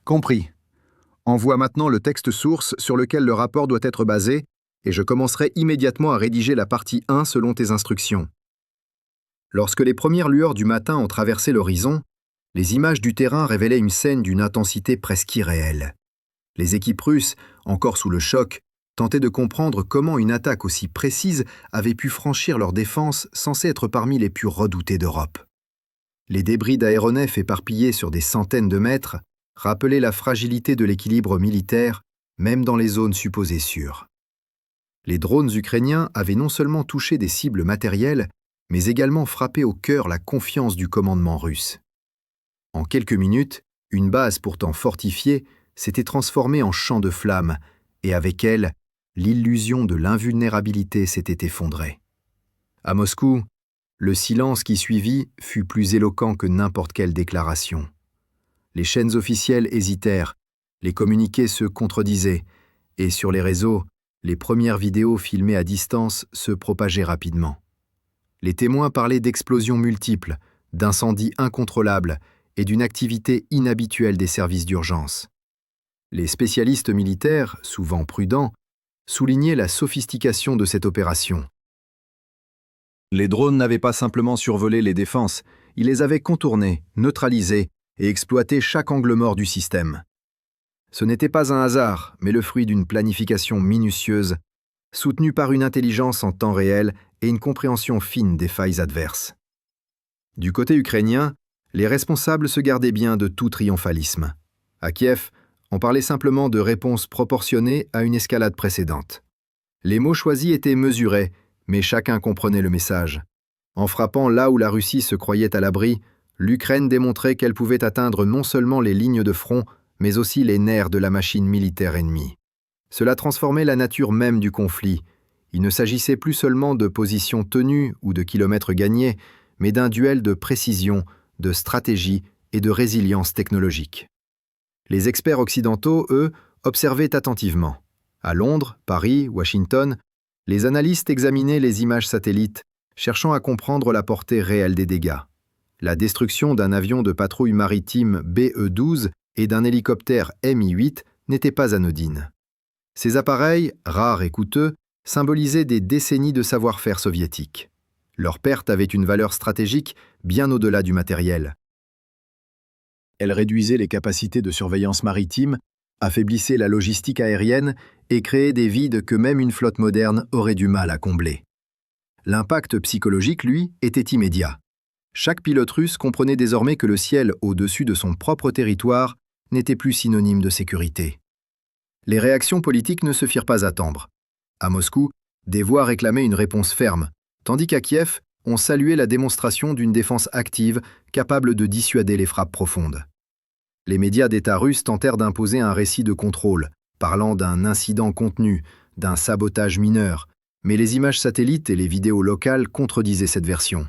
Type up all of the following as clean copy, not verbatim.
Compris. Envoie maintenant le texte source sur lequel le rapport doit être basé et je commencerai immédiatement à rédiger la partie 1 selon tes instructions. Lorsque les premières lueurs du matin ont traversé l'horizon, les images du terrain révélaient une scène d'une intensité presque irréelle. Les équipes russes, encore sous le choc, tentaient de comprendre comment une attaque aussi précise avait pu franchir leurs défenses censées être parmi les plus redoutées d'Europe. Les débris d'aéronefs éparpillés sur des centaines de mètres rappelaient la fragilité de l'équilibre militaire, même dans les zones supposées sûres. Les drones ukrainiens avaient non seulement touché des cibles matérielles, mais également frappé au cœur la confiance du commandement russe. En quelques minutes, une base pourtant fortifiée s'était transformée en champ de flammes, et avec elle, l'illusion de l'invulnérabilité s'était effondrée. À Moscou, le silence qui suivit fut plus éloquent que n'importe quelle déclaration. Les chaînes officielles hésitèrent, les communiqués se contredisaient, et sur les réseaux, les premières vidéos filmées à distance se propageaient rapidement. Les témoins parlaient d'explosions multiples, d'incendies incontrôlables et d'une activité inhabituelle des services d'urgence. Les spécialistes militaires, souvent prudents, soulignaient la sophistication de cette opération. Les drones n'avaient pas simplement survolé les défenses, ils les avaient contournées, neutralisées et exploité chaque angle mort du système. Ce n'était pas un hasard, mais le fruit d'une planification minutieuse, soutenue par une intelligence en temps réel et une compréhension fine des failles adverses. Du côté ukrainien, les responsables se gardaient bien de tout triomphalisme. À Kiev, on parlait simplement de réponse proportionnée à une escalade précédente. Les mots choisis étaient mesurés, mais chacun comprenait le message. En frappant là où la Russie se croyait à l'abri, l'Ukraine démontrait qu'elle pouvait atteindre non seulement les lignes de front, mais aussi les nerfs de la machine militaire ennemie. Cela transformait la nature même du conflit. Il ne s'agissait plus seulement de positions tenues ou de kilomètres gagnés, mais d'un duel de précision, de stratégie et de résilience technologique. Les experts occidentaux, eux, observaient attentivement. À Londres, Paris, Washington, les analystes examinaient les images satellites, cherchant à comprendre la portée réelle des dégâts. La destruction d'un avion de patrouille maritime BE-12 et d'un hélicoptère Mi-8 n'était pas anodine. Ces appareils, rares et coûteux, symbolisaient des décennies de savoir-faire soviétique. Leur perte avait une valeur stratégique bien au-delà du matériel. Elle réduisait les capacités de surveillance maritime, affaiblissait la logistique aérienne et créait des vides que même une flotte moderne aurait du mal à combler. L'impact psychologique, lui, était immédiat. Chaque pilote russe comprenait désormais que le ciel au-dessus de son propre territoire n'était plus synonyme de sécurité. Les réactions politiques ne se firent pas attendre. À Moscou, des voix réclamaient une réponse ferme, tandis qu'à Kiev, on saluait la démonstration d'une défense active capable de dissuader les frappes profondes. Les médias d'État russes tentèrent d'imposer un récit de contrôle, parlant d'un incident contenu, d'un sabotage mineur, mais les images satellites et les vidéos locales contredisaient cette version.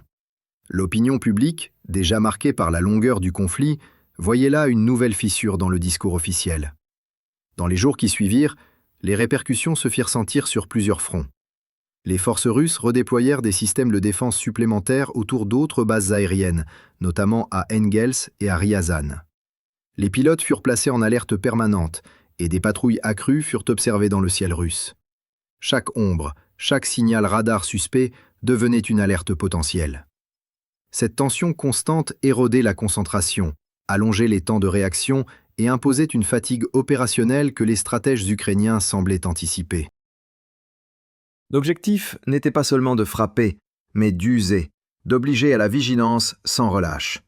L'opinion publique, déjà marquée par la longueur du conflit, voyait là une nouvelle fissure dans le discours officiel. Dans les jours qui suivirent, les répercussions se firent sentir sur plusieurs fronts. Les forces russes redéployèrent des systèmes de défense supplémentaires autour d'autres bases aériennes, notamment à Engels et à Ryazan. Les pilotes furent placés en alerte permanente et des patrouilles accrues furent observées dans le ciel russe. Chaque ombre, chaque signal radar suspect devenait une alerte potentielle. Cette tension constante érodait la concentration, allongeait les temps de réaction et imposait une fatigue opérationnelle que les stratèges ukrainiens semblaient anticiper. L'objectif n'était pas seulement de frapper, mais d'user, d'obliger à la vigilance sans relâche.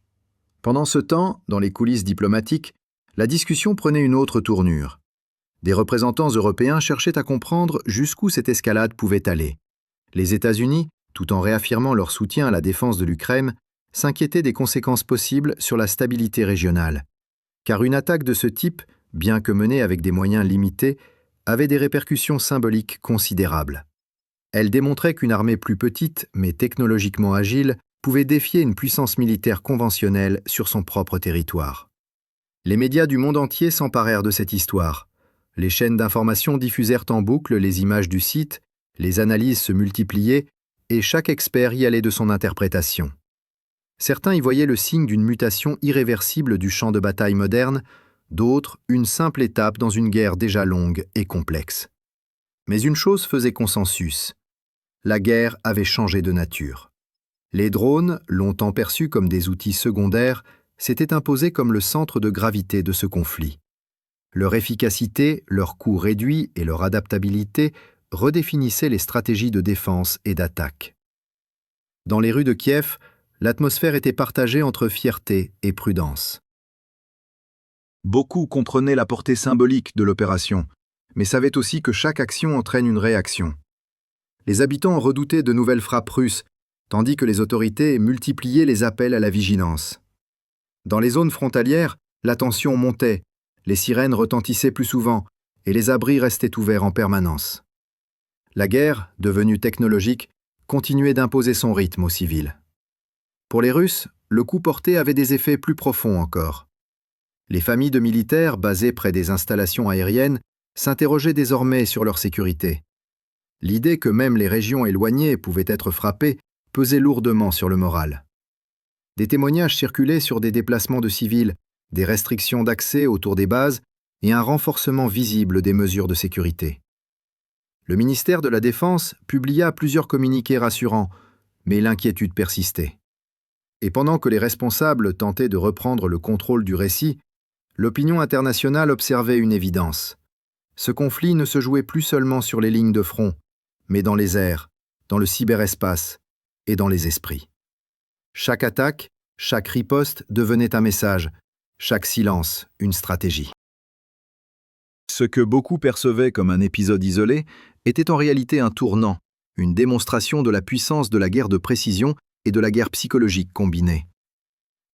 Pendant ce temps, dans les coulisses diplomatiques, la discussion prenait une autre tournure. Des représentants européens cherchaient à comprendre jusqu'où cette escalade pouvait aller. Les États-Unis, tout en réaffirmant leur soutien à la défense de l'Ukraine, s'inquiétaient des conséquences possibles sur la stabilité régionale. Car une attaque de ce type, bien que menée avec des moyens limités, avait des répercussions symboliques considérables. Elle démontrait qu'une armée plus petite, mais technologiquement agile, pouvait défier une puissance militaire conventionnelle sur son propre territoire. Les médias du monde entier s'emparèrent de cette histoire. Les chaînes d'information diffusèrent en boucle les images du site, les analyses se multipliaient, et chaque expert y allait de son interprétation. Certains y voyaient le signe d'une mutation irréversible du champ de bataille moderne, d'autres une simple étape dans une guerre déjà longue et complexe. Mais une chose faisait consensus. La guerre avait changé de nature. Les drones, longtemps perçus comme des outils secondaires, s'étaient imposés comme le centre de gravité de ce conflit. Leur efficacité, leur coût réduit et leur adaptabilité redéfinissaient les stratégies de défense et d'attaque. Dans les rues de Kiev, l'atmosphère était partagée entre fierté et prudence. Beaucoup comprenaient la portée symbolique de l'opération, mais savaient aussi que chaque action entraîne une réaction. Les habitants redoutaient de nouvelles frappes russes, tandis que les autorités multipliaient les appels à la vigilance. Dans les zones frontalières, la tension montait, les sirènes retentissaient plus souvent et les abris restaient ouverts en permanence. La guerre, devenue technologique, continuait d'imposer son rythme aux civils. Pour les Russes, le coup porté avait des effets plus profonds encore. Les familles de militaires basées près des installations aériennes s'interrogeaient désormais sur leur sécurité. L'idée que même les régions éloignées pouvaient être frappées pesait lourdement sur le moral. Des témoignages circulaient sur des déplacements de civils, des restrictions d'accès autour des bases et un renforcement visible des mesures de sécurité. Le ministère de la Défense publia plusieurs communiqués rassurants, mais l'inquiétude persistait. Et pendant que les responsables tentaient de reprendre le contrôle du récit, l'opinion internationale observait une évidence. Ce conflit ne se jouait plus seulement sur les lignes de front, mais dans les airs, dans le cyberespace et dans les esprits. Chaque attaque, chaque riposte devenait un message, chaque silence une stratégie. Ce que beaucoup percevaient comme un épisode isolé était en réalité un tournant, une démonstration de la puissance de la guerre de précision et de la guerre psychologique combinée.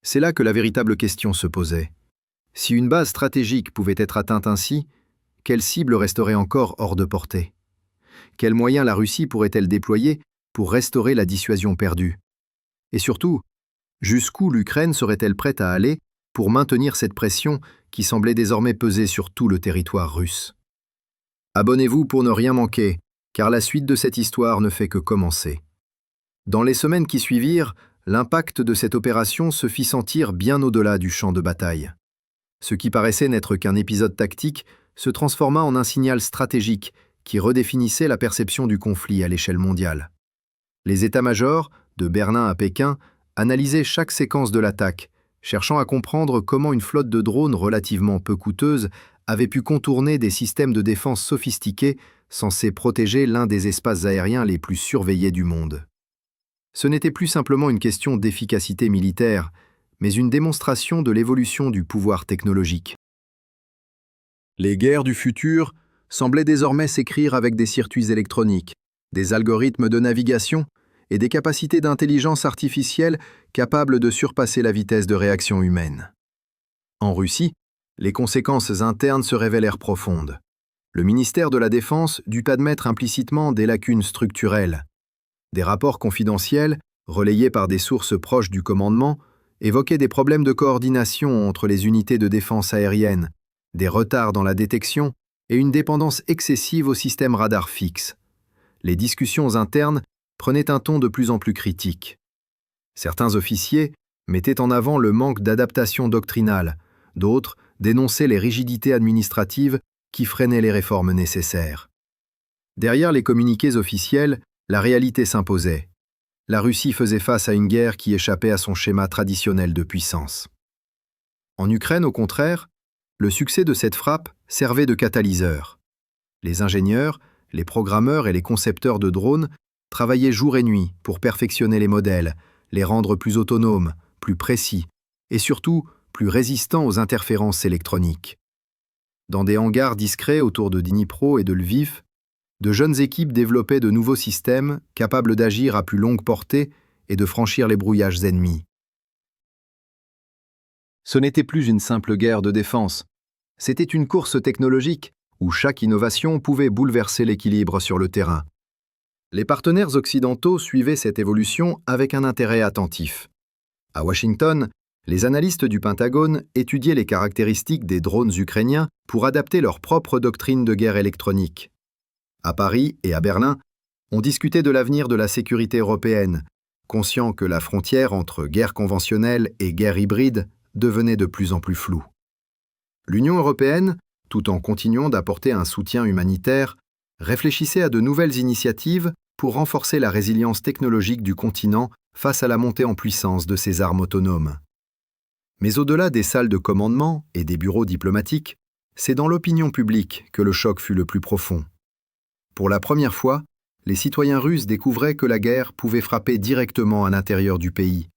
C'est là que la véritable question se posait. Si une base stratégique pouvait être atteinte ainsi, quelle cible resterait encore hors de portée? Quels moyens la Russie pourrait-elle déployer pour restaurer la dissuasion perdue? Et surtout, jusqu'où l'Ukraine serait-elle prête à aller pour maintenir cette pression qui semblait désormais peser sur tout le territoire russe? Abonnez-vous pour ne rien manquer, car la suite de cette histoire ne fait que commencer. Dans les semaines qui suivirent, l'impact de cette opération se fit sentir bien au-delà du champ de bataille. Ce qui paraissait n'être qu'un épisode tactique se transforma en un signal stratégique qui redéfinissait la perception du conflit à l'échelle mondiale. Les états-majors, de Berlin à Pékin, analysaient chaque séquence de l'attaque, cherchant à comprendre comment une flotte de drones relativement peu coûteuse avait pu contourner des systèmes de défense sophistiqués censés protéger l'un des espaces aériens les plus surveillés du monde. Ce n'était plus simplement une question d'efficacité militaire, mais une démonstration de l'évolution du pouvoir technologique. Les guerres du futur semblaient désormais s'écrire avec des circuits électroniques, des algorithmes de navigation et des capacités d'intelligence artificielle capables de surpasser la vitesse de réaction humaine. En Russie, les conséquences internes se révélèrent profondes. Le ministère de la Défense dut admettre implicitement des lacunes structurelles. Des rapports confidentiels, relayés par des sources proches du commandement, évoquaient des problèmes de coordination entre les unités de défense aérienne, des retards dans la détection et une dépendance excessive au système radar fixe. Les discussions internes prenaient un ton de plus en plus critique. Certains officiers mettaient en avant le manque d'adaptation doctrinale, d'autres dénonçaient les rigidités administratives qui freinaient les réformes nécessaires. Derrière les communiqués officiels, la réalité s'imposait. La Russie faisait face à une guerre qui échappait à son schéma traditionnel de puissance. En Ukraine, au contraire, le succès de cette frappe servait de catalyseur. Les ingénieurs, les programmeurs et les concepteurs de drones travaillaient jour et nuit pour perfectionner les modèles, les rendre plus autonomes, plus précis et surtout plus résistants aux interférences électroniques. Dans des hangars discrets autour de Dnipro et de Lviv, de jeunes équipes développaient de nouveaux systèmes capables d'agir à plus longue portée et de franchir les brouillages ennemis. Ce n'était plus une simple guerre de défense, c'était une course technologique où chaque innovation pouvait bouleverser l'équilibre sur le terrain. Les partenaires occidentaux suivaient cette évolution avec un intérêt attentif. À Washington, les analystes du Pentagone étudiaient les caractéristiques des drones ukrainiens pour adapter leur propre doctrine de guerre électronique. À Paris et à Berlin, on discutait de l'avenir de la sécurité européenne, conscient que la frontière entre guerre conventionnelle et guerre hybride devenait de plus en plus floue. L'Union européenne, tout en continuant d'apporter un soutien humanitaire, réfléchissait à de nouvelles initiatives pour renforcer la résilience technologique du continent face à la montée en puissance de ses armes autonomes. Mais au-delà des salles de commandement et des bureaux diplomatiques, c'est dans l'opinion publique que le choc fut le plus profond. Pour la première fois, les citoyens russes découvraient que la guerre pouvait frapper directement à l'intérieur du pays,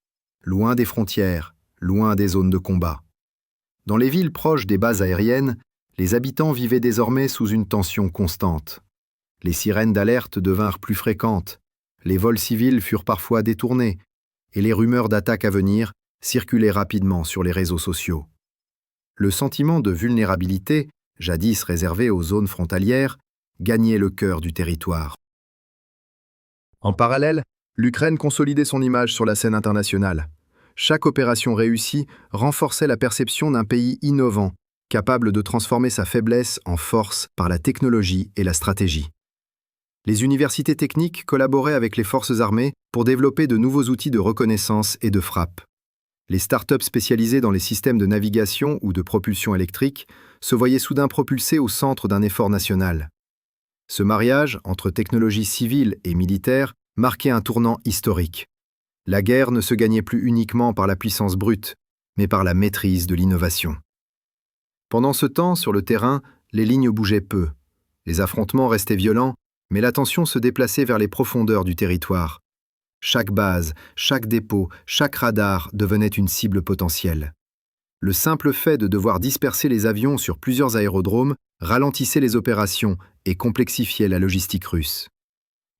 loin des frontières, loin des zones de combat. Dans les villes proches des bases aériennes, les habitants vivaient désormais sous une tension constante. Les sirènes d'alerte devinrent plus fréquentes, les vols civils furent parfois détournés, et les rumeurs d'attaques à venir circulaient rapidement sur les réseaux sociaux. Le sentiment de vulnérabilité, jadis réservé aux zones frontalières, gagnait le cœur du territoire. En parallèle, l'Ukraine consolidait son image sur la scène internationale. Chaque opération réussie renforçait la perception d'un pays innovant, capable de transformer sa faiblesse en force par la technologie et la stratégie. Les universités techniques collaboraient avec les forces armées pour développer de nouveaux outils de reconnaissance et de frappe. Les startups spécialisées dans les systèmes de navigation ou de propulsion électrique se voyaient soudain propulsées au centre d'un effort national. Ce mariage entre technologie civile et militaire marquait un tournant historique. La guerre ne se gagnait plus uniquement par la puissance brute, mais par la maîtrise de l'innovation. Pendant ce temps, sur le terrain, les lignes bougeaient peu. Les affrontements restaient violents, mais l'attention se déplaçait vers les profondeurs du territoire. Chaque base, chaque dépôt, chaque radar devenait une cible potentielle. Le simple fait de devoir disperser les avions sur plusieurs aérodromes ralentissait les opérations et complexifiait la logistique russe.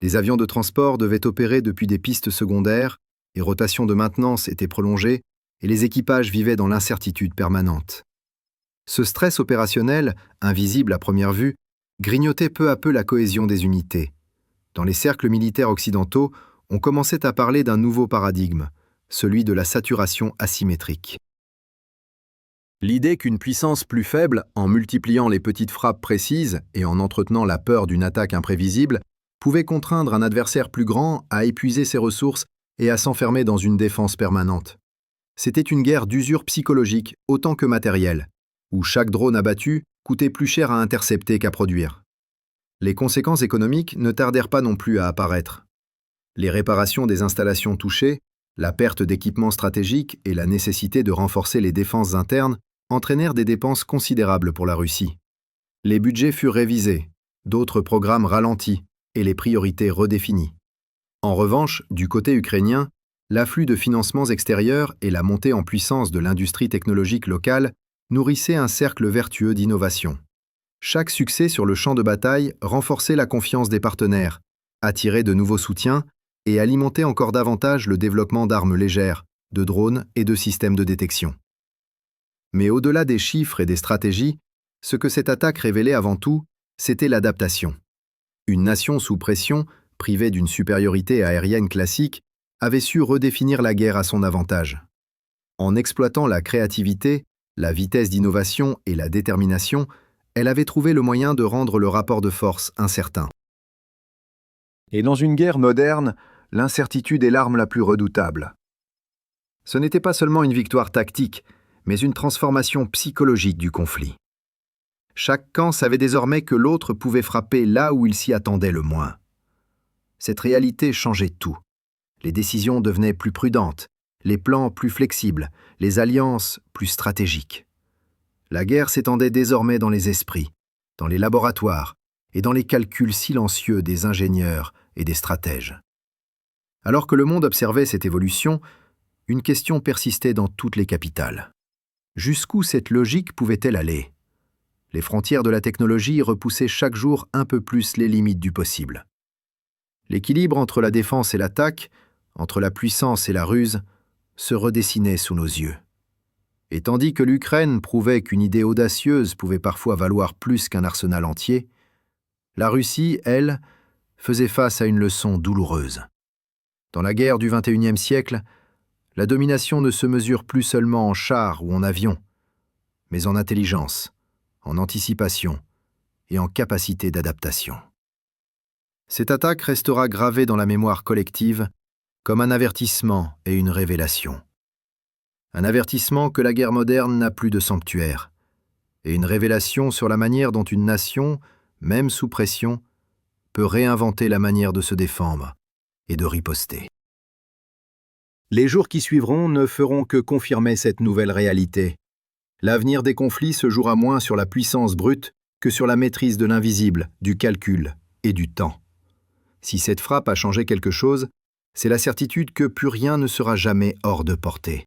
Les avions de transport devaient opérer depuis des pistes secondaires, les rotations de maintenance étaient prolongées et les équipages vivaient dans l'incertitude permanente. Ce stress opérationnel, invisible à première vue, grignotait peu à peu la cohésion des unités. Dans les cercles militaires occidentaux, on commençait à parler d'un nouveau paradigme, celui de la saturation asymétrique. L'idée qu'une puissance plus faible, en multipliant les petites frappes précises et en entretenant la peur d'une attaque imprévisible, pouvait contraindre un adversaire plus grand à épuiser ses ressources et à s'enfermer dans une défense permanente. C'était une guerre d'usure psychologique autant que matérielle, où chaque drone abattu coûtait plus cher à intercepter qu'à produire. Les conséquences économiques ne tardèrent pas non plus à apparaître. Les réparations des installations touchées, la perte d'équipements stratégiques et la nécessité de renforcer les défenses internes entraînèrent des dépenses considérables pour la Russie. Les budgets furent révisés, d'autres programmes ralentis et les priorités redéfinies. En revanche, du côté ukrainien, l'afflux de financements extérieurs et la montée en puissance de l'industrie technologique locale nourrissaient un cercle vertueux d'innovation. Chaque succès sur le champ de bataille renforçait la confiance des partenaires, attirait de nouveaux soutiens et alimentait encore davantage le développement d'armes légères, de drones et de systèmes de détection. Mais au-delà des chiffres et des stratégies, ce que cette attaque révélait avant tout, c'était l'adaptation. Une nation sous pression, privée d'une supériorité aérienne classique, avait su redéfinir la guerre à son avantage. En exploitant la créativité, la vitesse d'innovation et la détermination, elle avait trouvé le moyen de rendre le rapport de force incertain. Et dans une guerre moderne, l'incertitude est l'arme la plus redoutable. Ce n'était pas seulement une victoire tactique, mais une transformation psychologique du conflit. Chaque camp savait désormais que l'autre pouvait frapper là où il s'y attendait le moins. Cette réalité changeait tout. Les décisions devenaient plus prudentes, les plans plus flexibles, les alliances plus stratégiques. La guerre s'étendait désormais dans les esprits, dans les laboratoires et dans les calculs silencieux des ingénieurs et des stratèges. Alors que le monde observait cette évolution, une question persistait dans toutes les capitales. Jusqu'où cette logique pouvait-elle aller ? Les frontières de la technologie repoussaient chaque jour un peu plus les limites du possible. L'équilibre entre la défense et l'attaque, entre la puissance et la ruse, se redessinait sous nos yeux. Et tandis que l'Ukraine prouvait qu'une idée audacieuse pouvait parfois valoir plus qu'un arsenal entier, la Russie, elle, faisait face à une leçon douloureuse. Dans la guerre du XXIe siècle, la domination ne se mesure plus seulement en chars ou en avions, mais en intelligence, en anticipation et en capacité d'adaptation. Cette attaque restera gravée dans la mémoire collective comme un avertissement et une révélation. Un avertissement que la guerre moderne n'a plus de sanctuaire, et une révélation sur la manière dont une nation, même sous pression, peut réinventer la manière de se défendre et de riposter. Les jours qui suivront ne feront que confirmer cette nouvelle réalité. L'avenir des conflits se jouera moins sur la puissance brute que sur la maîtrise de l'invisible, du calcul et du temps. Si cette frappe a changé quelque chose, c'est la certitude que plus rien ne sera jamais hors de portée.